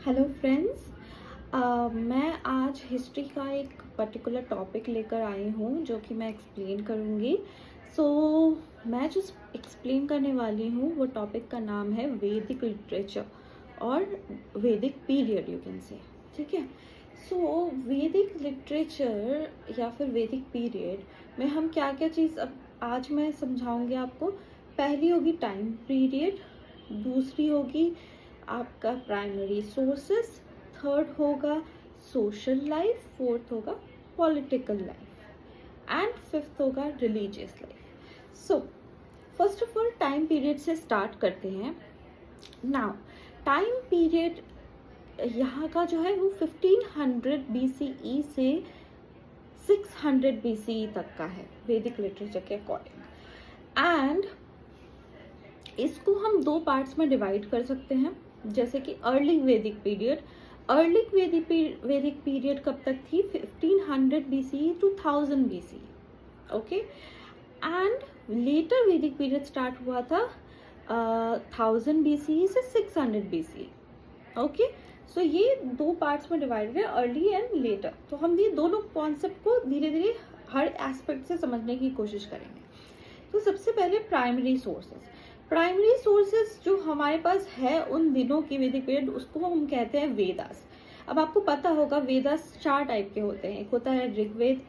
Hello friends. मैं आज history का एक पर्टिकुलर टॉपिक लेकर आई हूँ जो कि मैं एक्सप्लेन करूँगी। मैं जो एक्सप्लेन करने वाली हूँ वो टॉपिक का नाम है वैदिक लिटरेचर और वैदिक पीरियड यू कैन से। ठीक है। वैदिक लिटरेचर या फिर वैदिक पीरियड में हम क्या क्या चीज़ अब आज मैं समझाऊंगी आपको। पहली होगी टाइम पीरियड, दूसरी होगी आपका प्राइमरी सोर्सेस, थर्ड होगा सोशल लाइफ, फोर्थ होगा पॉलिटिकल लाइफ एंड फिफ्थ होगा religious life. So first of all time period से स्टार्ट करते हैं। नाउ टाइम पीरियड यहाँ का जो है वो 1500 BCE से 600 BCE तक का है वैदिक लिटरेचर के अकॉर्डिंग। एंड इसको हम दो पार्ट्स में डिवाइड कर सकते हैं, जैसे कि अर्ली वैदिक पीरियड। अर्ली वैदिक पीरियड कब तक थी? 1500 BCE to 1000 BCE। Okay. And later Vedic period start हुआ था 1000 BCE से 600 BCE। ओके। सो ये दो पार्ट्स में डिवाइडेड है, अर्ली एंड लेटर। तो हम ये दोनों कॉन्सेप्ट को धीरे धीरे हर एस्पेक्ट से समझने की कोशिश करेंगे। तो सबसे पहले प्राइमरी सोर्सेस। प्राइमरी सोर्सेस जो हमारे पास है उन दिनों की वैदिक पीरियड, उसको हम कहते हैं वेदास। अब आपको पता होगा वेदास 4 टाइप के होते हैं। एक होता है ऋग्वेद,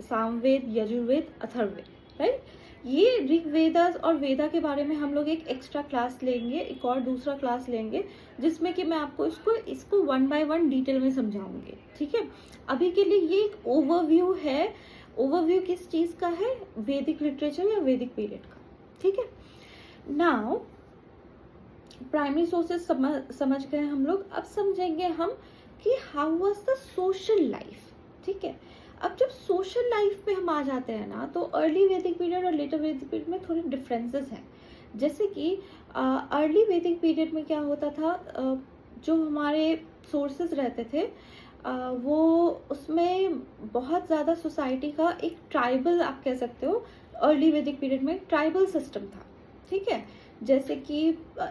सामवेद, यजुर्वेद, अथर्ववेद, राइट। ये ऋग्वेदास और वेदा के बारे में हम लोग एक एक्स्ट्रा क्लास लेंगे, एक और दूसरा क्लास लेंगे, जिसमें कि मैं आपको इसको 1 बाय 1 डिटेल में समझाऊंगी। ठीक है। अभी के लिए ये एक ओवरव्यू है। ओवरव्यू किस चीज का है? वैदिक लिटरेचर या वैदिक पीरियड का। ठीक है। नाउ प्राइमरी सोर्सेस समझ गए हम लोग। अब समझेंगे हम कि how was the social life. ठीक है। अब जब सोशल लाइफ पे हम आ जाते हैं ना, तो अर्ली वैदिक पीरियड और लेटर वैदिक पीरियड में थोड़ी डिफरेंसेस हैं। जैसे कि अर्ली वैदिक पीरियड में क्या होता था, जो हमारे सोर्सेस रहते थे वो उसमें बहुत ज़्यादा सोसाइटी का एक ट्राइबल, आप कह सकते हो, अर्ली वैदिक पीरियड में ट्राइबल सिस्टम था। ठीक है। जैसे कि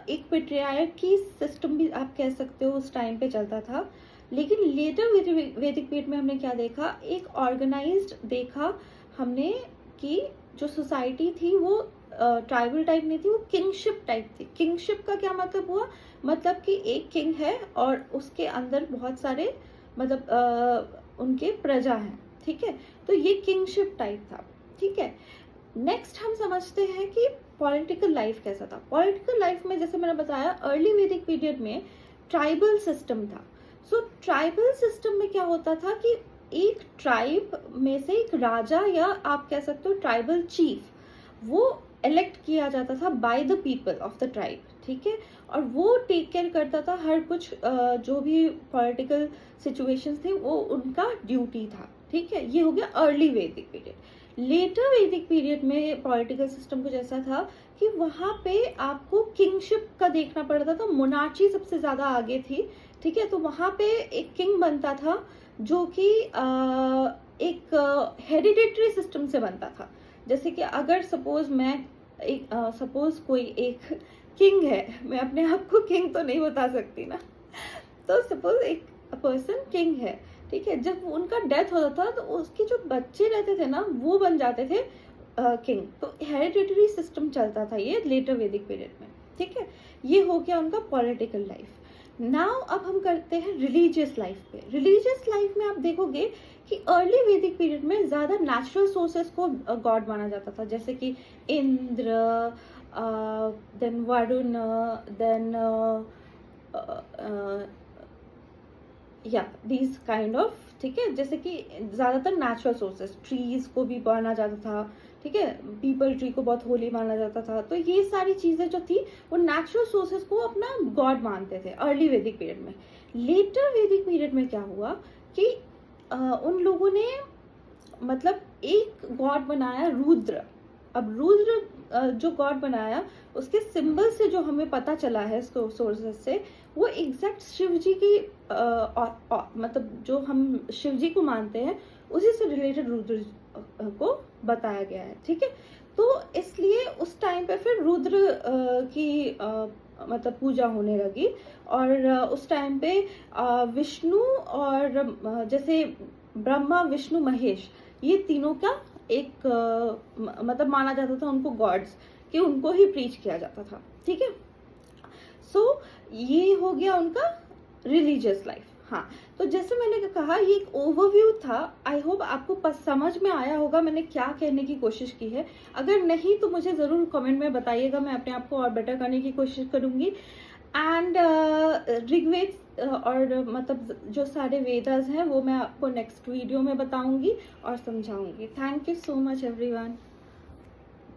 एक पेट्रियार्की सिस्टम भी आप कह सकते हो उस टाइम पे चलता था। लेकिन लेटर वैदिक पीरियड में हमने क्या देखा? एक ऑर्गेनाइज्ड देखा हमने कि जो सोसाइटी थी वो ट्राइबल टाइप नहीं थी, वो किंगशिप टाइप थी। किंगशिप का क्या मतलब हुआ? मतलब कि एक किंग है और उसके अंदर बहुत सारे मतलब उनके प्रजा हैं। ठीक है। तो ये किंगशिप टाइप था। ठीक है। नेक्स्ट हम समझते हैं कि पॉलिटिकल लाइफ कैसा था। पॉलिटिकल लाइफ में जैसे मैंने बताया अर्ली वैदिक पीरियड में ट्राइबल सिस्टम था। ट्राइबल सिस्टम में क्या होता था कि एक ट्राइब में से एक राजा या आप कह सकते हो ट्राइबल चीफ, वो इलेक्ट किया जाता था by the people of the tribe. ठीक है। और वो टेक केयर करता था हर कुछ जो भी पॉलिटिकल सिचुएशंस थे वो उनका ड्यूटी था। ठीक है। ये हो गया अर्ली वैदिक पीरियड। लेटर वैदिक पीरियड में पॉलिटिकल सिस्टम कुछ ऐसा था कि वहां पे आपको किंगशिप का देखना पड़ता था। मोनार्ची सबसे ज्यादा आगे थी। ठीक है। तो वहां पे एक किंग बनता था जो कि एक हेरिडेटरी सिस्टम से बनता था। जैसे कि अगर सपोज मैं सपोज कोई एक किंग है, मैं अपने आप को किंग तो नहीं बता सकती ना, तो सपोज एक पर्सन किंग है। ठीक है। जब उनका डेथ होता था तो उसके जो बच्चे रहते थे ना वो बन जाते थे किंग। तो हेरिडिटरी सिस्टम चलता था ये लेटर वैदिक पीरियड में। ठीक है। ये हो गया उनका पॉलिटिकल लाइफ। नाउ अब हम करते हैं रिलीजियस लाइफ पे। रिलीजियस लाइफ में आप देखोगे कि अर्ली वैदिक पीरियड में ज्यादा नेचुरल सोर्सेस को गॉड माना जाता था, जैसे कि इंद्र, देन वरुण, देन या दीज काइंड ऑफ। ठीक है। जैसे कि ज्यादातर नेचुरल सोर्सेस, ट्रीज को भी माना जाता था। ठीक है। पीपल ट्री को बहुत होली माना जाता था। तो ये सारी चीजें जो थी वो नेचुरल सोर्सेस को अपना गॉड मानते थे अर्ली वैदिक पीरियड में। लेटर वैदिक पीरियड में क्या हुआ कि उन लोगों ने मतलब एक गॉड बनाया, रुद्र। अब रुद्र जो गॉड बनाया उसके सिंबल से जो हमें पता चला है सोर्सेस से, वो एग्जैक्ट शिव जी की मतलब जो हम शिव जी को मानते हैं उसी से रिलेटेड रुद्र को बताया गया है। ठीक है। तो इसलिए उस टाइम पे फिर रुद्र की मतलब पूजा होने लगी। और उस टाइम पे विष्णु और जैसे ब्रह्मा विष्णु महेश ये तीनों का एक मतलब माना जाता था उनको गॉड्स, कि उनको ही प्रीच किया जाता था, ठीक है। सो ये हो गया उनका रिलीजियस लाइफ। हाँ, तो जैसे मैंने कहा ये एक ओवरव्यू था। आई होप आपको समझ में आया होगा मैंने क्या कहने की कोशिश की है। अगर नहीं तो मुझे ज़रूर कमेंट में बताइएगा, मैं अपने आप को और बेटर करने की कोशिश करूँगी। एंड ऋग्वेद और मतलब जो सारे वेदास हैं वो मैं आपको नेक्स्ट वीडियो में बताऊंगी और समझाऊंगी। Thank you so much everyone.